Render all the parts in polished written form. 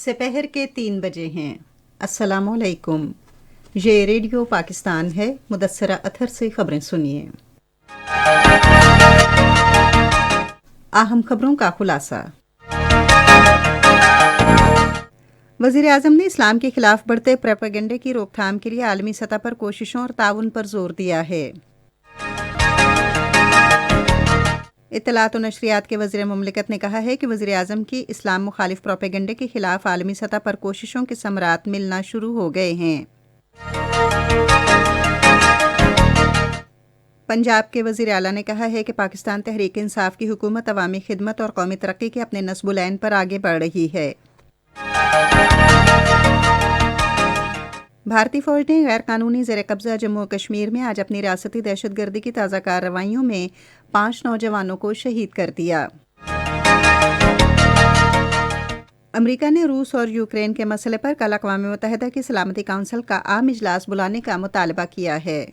سپہر کے 3 بجے ہیں۔ السلام علیکم۔ یہ ریڈیو پاکستان ہے۔ مدثرہ اطہر سے خبریں سنیے۔ اہم خبروں کا خلاصہ۔ وزیر اعظم نے اسلام کے خلاف بڑھتے پروپیگنڈے کی روک تھام کے لیے عالمی سطح پر کوششوں اور تعاون پر زور دیا ہے۔ اطلاعات و نشریات کے وزیر مملکت نے کہا ہے کہ وزیر اعظم کی اسلام مخالف پروپیگنڈے کے خلاف عالمی سطح پر کوششوں کے ثمرات ملنا شروع ہو گئے ہیں۔ پنجاب کے وزیر اعلیٰ نے کہا ہے کہ پاکستان تحریک انصاف کی حکومت عوامی خدمت اور قومی ترقی کے اپنے نصب العین پر آگے بڑھ رہی ہے۔ بھارتی فوج نے غیر قانونی زیر قبضہ جموں و کشمیر میں آج اپنی ریاستی دہشت گردی کی تازہ کارروائیوں میں 5 نوجوانوں کو شہید کر دیا۔ امریکہ نے روس اور یوکرین کے مسئلے پر کل اقوام متحدہ کی سلامتی کونسل کا عام اجلاس بلانے کا مطالبہ کیا ہے۔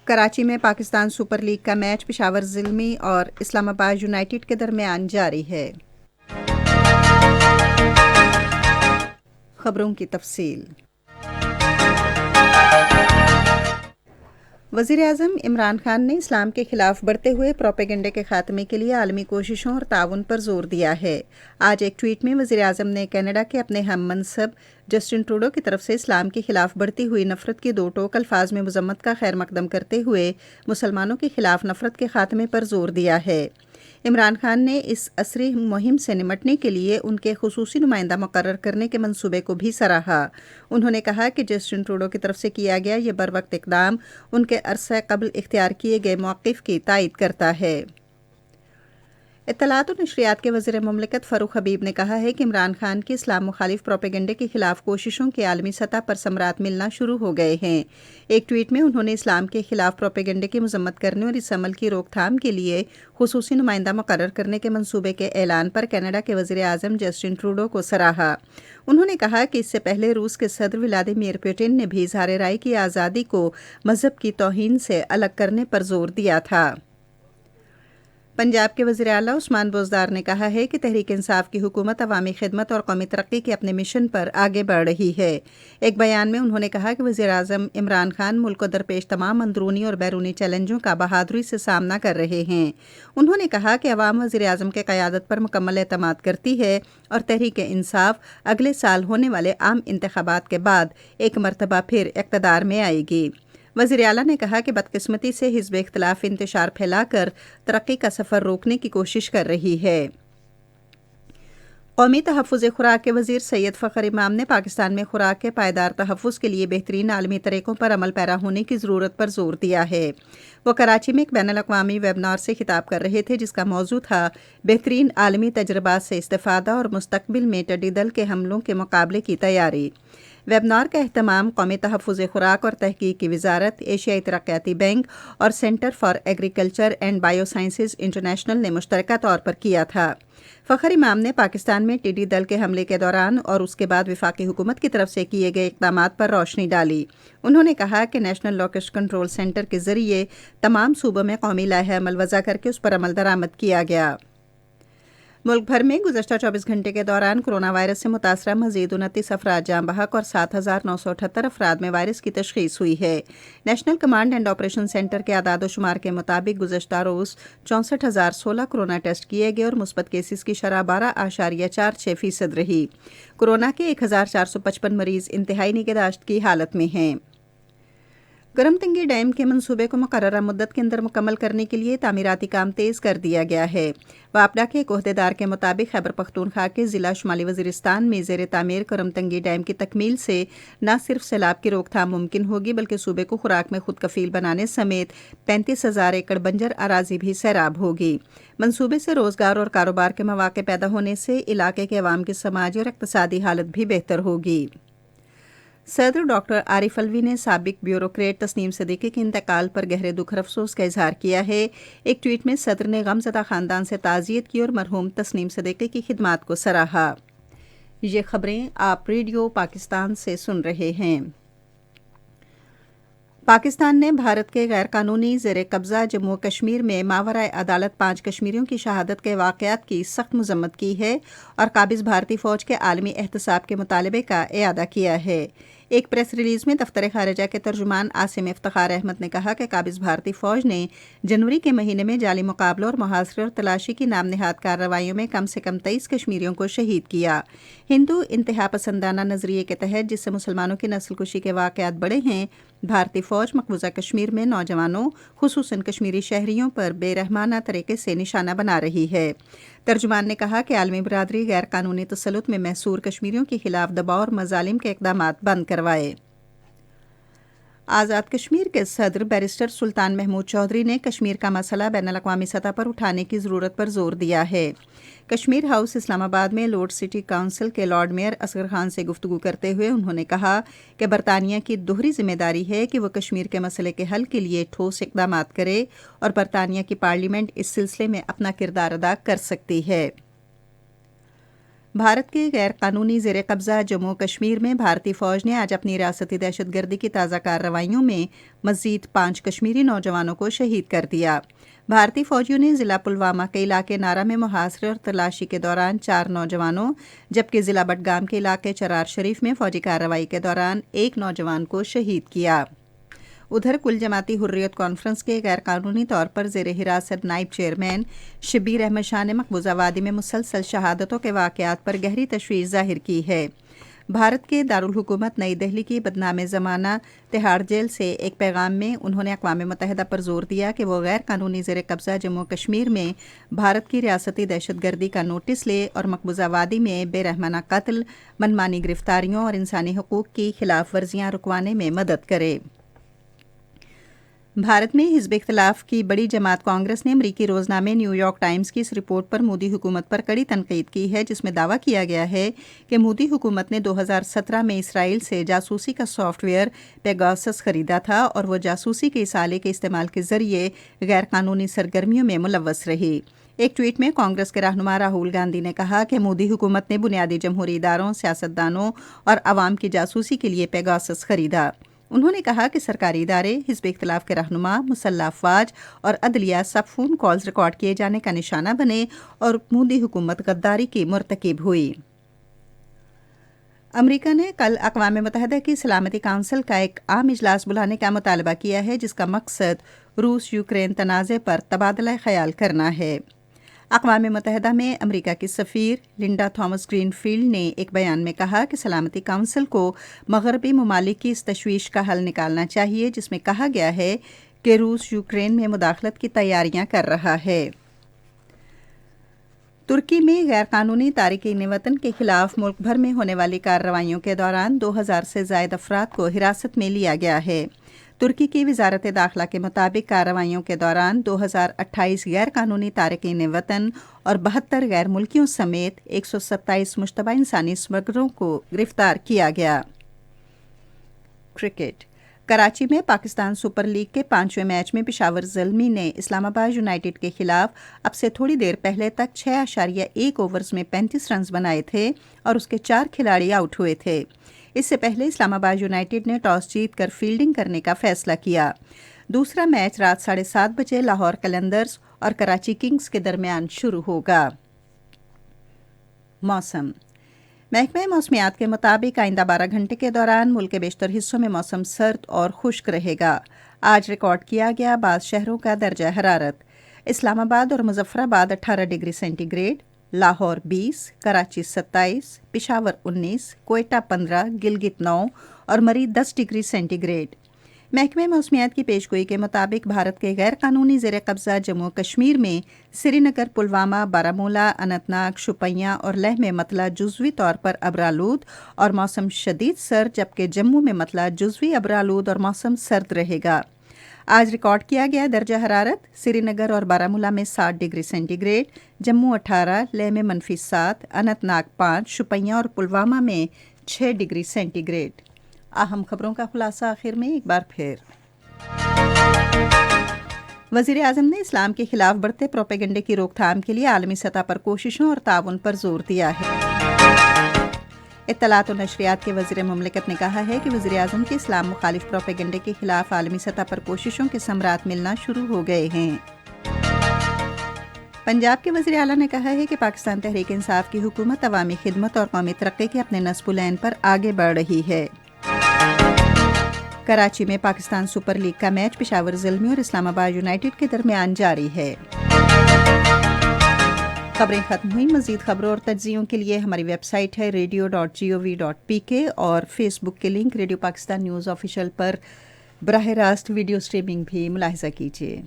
کراچی میں پاکستان سپر لیگ کا میچ پشاور زلمی اور اسلام آباد یونائیٹڈ کے درمیان جاری ہے۔ خبروں کی تفصیل۔ وزیر اعظم عمران خان نے اسلام کے خلاف بڑھتے ہوئے پروپیگنڈے کے خاتمے کے لیے عالمی کوششوں اور تعاون پر زور دیا ہے۔ آج ایک ٹویٹ میں وزیر اعظم نے کینیڈا کے اپنے ہم منصب جسٹن ٹروڈو کی طرف سے اسلام کے خلاف بڑھتی ہوئی نفرت کی 2 ٹوک الفاظ میں مذمت کا خیر مقدم کرتے ہوئے مسلمانوں کے خلاف نفرت کے خاتمے پر زور دیا ہے۔ عمران خان نے اس عصری مہم سے نمٹنے کے لیے ان کے خصوصی نمائندہ مقرر کرنے کے منصوبے کو بھی سراہا۔ انہوں نے کہا کہ جسٹن ٹروڈو کی طرف سے کیا گیا یہ بروقت اقدام ان کے عرصہ قبل اختیار کیے گئے موقف کی تائید کرتا ہے۔ اطلاعات و نشریات کے وزیر مملکت فاروق حبیب نے کہا ہے کہ عمران خان کی اسلام مخالف پروپیگنڈے کے خلاف کوششوں کے عالمی سطح پر ثمرات ملنا شروع ہو گئے ہیں۔ ایک ٹویٹ میں انہوں نے اسلام کے خلاف پروپیگنڈے کی مذمت کرنے اور اس عمل کی روک تھام کے لیے خصوصی نمائندہ مقرر کرنے کے منصوبے کے اعلان پر کینیڈا کے وزیر اعظم جسٹن ٹروڈو کو سراہا۔ انہوں نے کہا کہ اس سے پہلے روس کے صدر ولادیمیر پوٹن نے بھی اظہار رائے کی آزادی کو مذہب کی توہین سے الگ کرنے پر زور دیا تھا۔ پنجاب کے وزیر اعلیٰ عثمان بزدار نے کہا ہے کہ تحریک انصاف کی حکومت عوامی خدمت اور قومی ترقی کے اپنے مشن پر آگے بڑھ رہی ہے۔ ایک بیان میں انہوں نے کہا کہ وزیر اعظم عمران خان ملک کو درپیش تمام اندرونی اور بیرونی چیلنجوں کا بہادری سے سامنا کر رہے ہیں۔ انہوں نے کہا کہ عوام وزیر اعظم کے قیادت پر مکمل اعتماد کرتی ہے اور تحریک انصاف اگلے سال ہونے والے عام انتخابات کے بعد ایک مرتبہ پھر اقتدار میں آئے گی۔ وزیر اعلیٰ نے کہا کہ بدقسمتی سے حزب اختلاف انتشار پھیلا کر ترقی کا سفر روکنے کی کوشش کر رہی ہے۔ قومی تحفظ خوراک کے وزیر سید فخر امام نے پاکستان میں خوراک کے پائیدار تحفظ کے لیے بہترین عالمی طریقوں پر عمل پیرا ہونے کی ضرورت پر زور دیا ہے۔ وہ کراچی میں ایک بین الاقوامی ویبنار سے خطاب کر رہے تھے جس کا موضوع تھا بہترین عالمی تجربات سے استفادہ اور مستقبل میں ٹڈی دل کے حملوں کے مقابلے کی تیاری۔ ویبنار کا اہتمام قومی تحفظ خوراک اور تحقیق کی وزارت، ایشیائی ترقیاتی بینک اور centre for agriculture and bio sciences international نے مشترکہ طور پر کیا تھا۔ فخر امام نے پاکستان میں ٹڈی دل کے حملے کے دوران اور اس کے بعد وفاقی حکومت کی طرف سے کیے گئے اقدامات پر روشنی ڈالی۔ انہوں نے کہا کہ نیشنل لوکسٹ کنٹرول سینٹر کے ذریعے تمام صوبوں میں قومی لائحہ عمل وضع کر کے اس پر عمل درآمد کیا گیا۔ ملک بھر میں گزشتہ 24 گھنٹے کے دوران کرونا وائرس سے متاثرہ مزید 29 افراد جاں بحق اور 7,978 افراد میں وائرس کی تشخیص ہوئی ہے۔ National command and operation centre کے اعداد و شمار کے مطابق گزشتہ روز 64,016 کرونا ٹیسٹ کیے گئے اور مثبت کیسز کی شرح 12.46% رہی۔ کورونا کے 1,455 مریض انتہائی نگہداشت کی حالت میں ہیں۔ گرم تنگی ڈیم کے منصوبے کو مقررہ مدت کے اندر مکمل کرنے کے لیے تعمیراتی کام تیز کر دیا گیا ہے۔ واپڈا کے ایک عہدیدار کے مطابق خیبر پختونخوا کے ضلع شمالی وزیرستان میں زیر تعمیر گرم تنگی ڈیم کی تکمیل سے نہ صرف سیلاب کی روک تھام ممکن ہوگی بلکہ صوبے کو خوراک میں خود کفیل بنانے سمیت 35,000 ایکڑ بنجر اراضی بھی سیراب ہوگی۔ منصوبے سے روزگار اور کاروبار کے مواقع پیدا ہونے سے علاقے کے عوام کی سماجی اور اقتصادی حالت بھی بہتر ہوگی۔ صدر ڈاکٹر عارف الوی نے سابق بیوروکریٹ تسنیم صدیقی کے انتقال پر گہرے دکھ اور افسوس کا اظہار کیا ہے۔ ایک ٹویٹ میں صدر نے غم زدہ خاندان سے تعزیت کی اور مرحوم تسنیم صدیقی کی خدمات کو سراہا۔ یہ خبریں آپ ریڈیو پاکستان سے سن رہے ہیں۔ पाकिस्तान ने भारत के गैर कानूनी ज़ेर कब्ज़ा जम्मू कश्मीर में मावराए अदालत 5 कश्मीरियों की शहादत के वाक़यात की सख्त मज़म्मत की है और काबिज़ भारतीय फ़ौज के आलमी एहतसाब के मुतालबे का इआदा किया है। एक प्रेस रिलीज़ में दफ्तर खारजा के तर्जुमान आसिम इफ्तिखार अहमद ने कहा कि काबिज़ भारतीय फ़ौज ने जनवरी के महीने में जाली मुकाबलों और मुहासरे और तलाशी की नाम नहाद कार्रवाइयों में कम से कम 23 कश्मीरियों को शहीद किया। हिंदू इंतहा पसंदाना नज़रिए के तहत जिससे मुसलमानों की नस्ल कुशी के वाक़यात बढ़े हैं, भारतीय फ़ौज मकबूजा कश्मीर में नौजवानों खुसूसन कश्मीरी शहरियों पर बेरहमाना तरीके से निशाना बना रही है। तर्जुमान ने कहा कि आलमी बरादरी गैर कानूनी तसल्लुत में महसूर कश्मीरियों के खिलाफ दबाव और मजालिम के इक़दामात बंद करवाए। आज़ाद कश्मीर के सदर बैरिस्टर सुल्तान महमूद चौधरी ने कश्मीर का मसला बैनुल-अक़वामी सतह पर उठाने की ज़रूरत पर जोर दिया है। कश्मीर हाउस इस्लामाबाद में लॉर्ड सिटी काउंसिल के लॉर्ड मेयर असगर खान से गुफ्तगू करते हुए उन्होंने कहा कि बरतानिया की दोहरी जिम्मेदारी है कि वह कश्मीर के मसले के हल के लिए ठोस इक़दामात करे और बरतानिया की पार्लियामेंट इस सिलसिले में अपना किरदार अदा कर सकती है। भारत के गैर कानूनी ज़ेर कब्ज़ा जम्मू कश्मीर में भारतीय फ़ौज ने आज अपनी रियासती दहशतगर्दी की ताज़ा कार्रवाइयों में मज़ीद 5 कश्मीरी नौजवानों को शहीद कर दिया। भारतीय फ़ौजियों ने ज़िला पुलवामा के इलाके नारा में मुहासरे और तलाशी के दौरान 4 नौजवानों, जबकि ज़िला बडगाम के इलाके चरार शरीफ में फ़ौजी कार्रवाई के दौरान 1 नौजवान को शहीद किया। उधर कुल जमाती हुर्रियत कॉन्फ्रेंस के गैर कानूनी तौर पर ज़ेर हिरासत नायब चेयरमैन शब्बीर अहमद शाह ने मकबूजा वादी में मुसलसल शहादतों के वाक़यात पर गहरी तशवीश ज़ाहिर की है। भारत के दारुल हुकूमत नई दिल्ली की बदनाम ज़माना तिहाड़ जेल से एक पैगाम में उन्होंने अक़वाम मुत्तहिदा पर जोर दिया कि वो गैर कानूनी ज़ेर कब्ज़ा जम्मू कश्मीर में भारत की रियासती दहशतगर्दी का नोटिस ले और मकबूजा वादी में बेरहमाना कत्ल, मनमानी गिरफ्तारियों और इंसानी हकूक़ की खिलाफ वर्जियाँ रुकवाने में मदद करे। भारत में हिज़्ब इख्तिलाफ की बड़ी जमात कांग्रेस ने अमरीकी रोज़नामे न्यूयॉर्क टाइम्स की इस रिपोर्ट पर मोदी हुकूमत पर कड़ी तनकीद की है, जिसमें दावा किया गया है कि मोदी हुकूमत ने 2017 में इसराइल से जासूसी का सॉफ्टवेयर पेगासस खरीदा था और वो जासूसी के इस आले के इस्तेमाल के जरिए गैर कानूनी सरगर्मियों में मुलव्वस रही। एक ट्वीट में कांग्रेस के रहनुमा राहुल गांधी ने कहा कि मोदी हुकूमत ने बुनियादी जमहूरी इदारों, सियासतदानों और अवाम की जासूसी के लिए पेगासस खरीदा। उन्होंने कहा कि सरकारी इदारे, हिज़्ब इख्तिलाफ के रहनुमा, मुसल्लह अफवाज और अदलिया सब फ़ोन कॉल्स रिकॉर्ड किए जाने का निशाना बने और मोदी हुकूमत गद्दारी की मुर्तकिब हुई। अमरीका ने कल अक़वाम मुत्तहिदा की सलामती काउंसिल का एक आम इजलास बुलाने का मुतालबा किया है, जिसका मकसद रूस यूक्रेन तनाज़े पर तबादला ख़याल करना है। अक़वाम मुत्तहिदा में अमरीका की सफ़ीर लिंडा थॉमस ग्रीनफील्ड ने एक बयान में कहा कि सलामती काउंसिल को मग़रबी ममालिक की इस तशवीश का हल निकालना चाहिए, जिसमें कहा गया है कि रूस यूक्रेन में मुदाखलत की तैयारियां कर रहा है। तुर्की में गैर कानूनी तारिकीन वतन के खिलाफ मुल्क भर में होने वाली कार्रवाइयों के दौरान 2000 से ज़ायद अफराद को हिरासत में लिया गया है। तुर्की की वजारत दाखिला के मुताबिक कार्रवाइयों के दौरान 2028 गैर कानूनी तारिकीन वतन और 72 गैर मुल्कियों समेत 127 मुश्तबा इंसानी स्मगलरों को गिरफ्तार किया गया। क्रिकेट। कराची में पाकिस्तान सुपर लीग के 5वें मैच में पेशावर ज़ल्मी ने इस्लामाबाद यूनाइटेड के खिलाफ अब से थोड़ी देर पहले तक 6.1 ओवर्स में 35 रन बनाए थे और उसके 4 खिलाड़ी आउट हुए थे। इससे पहले इस्लामाबाद यूनाइटेड ने टॉस जीतकर फील्डिंग करने का फैसला किया। दूसरा मैच रात 7:30 बजे लाहौर कलंदर्स और कराची किंग्स के दरमियान शुरू होगा। मौसम। महकमा मौसमियात के मुताबिक आइंदा 12 घंटे के दौरान मुल्क के बेशतर हिस्सों में मौसम सर्द और खुश्क रहेगा। आज रिकॉर्ड किया गया बाज़ शहरों का दर्जा हरारत। इस्लामाबाद और मुजफ्फराबाद 18 डिग्री सेंटीग्रेड, लाहौर 20, कराची 27, पेशावर 19, कोयटा 15, गिलगित 9 और मरी 10 डिग्री सेंटीग्रेड। महकमे मौसमियात की पेशगोई के मुताबिक भारत के गैर कानूनी ज़ेर कब्ज़ा जम्मू कश्मीर में श्रीनगर, पुलवामा, बारामूला, अनंतनाग, शुपियां और लेह में मतला जुज़वी तौर पर अबरालूद और मौसम शदीद सर्द, जबकि जम्मू में मतला जुज़वी अबरालूद और मौसम सर्द रहेगा। आज रिकॉर्ड किया गया दर्जा हरारत श्रीनगर और बारामूला में 7 डिग्री सेंटीग्रेड, जम्मू 18, लेह में -7, अनंतनाग 5, शुपियां और पुलवामा में 6 डिग्री सेंटीग्रेड। अहम खबरों का खुलासा आखिर में एक बार फिर। वज़ीर आज़म ने इस्लाम के खिलाफ बढ़ते प्रोपेगेंडे की रोकथाम के लिए आलमी सतह पर कोशिशों और ताउन पर जोर दिया है। اطلاعات و نشریات کے وزیر مملکت نے کہا ہے کہ وزیر اعظم کے اسلام مخالف پروپیگنڈے کے خلاف عالمی سطح پر کوششوں کے ثمرات ملنا شروع ہو گئے ہیں۔ پنجاب کے وزیر اعلیٰ نے کہا ہے کہ پاکستان تحریک انصاف کی حکومت عوامی خدمت اور قومی ترقی کے اپنے نصب العین پر آگے بڑھ رہی ہے۔ کراچی میں پاکستان سپر لیگ کا میچ پشاور زلمی اور اسلام آباد یونائیٹڈ کے درمیان جاری ہے۔ خبریں ختم ہوئیں۔ مزید خبروں اور تجزیوں کے لیے ہماری ویب سائٹ ہے radio.gov.pk اور فیس بک کے link radio Pakistan news official پر براہ راست ویڈیو سٹریمنگ بھی ملاحظہ کیجیے۔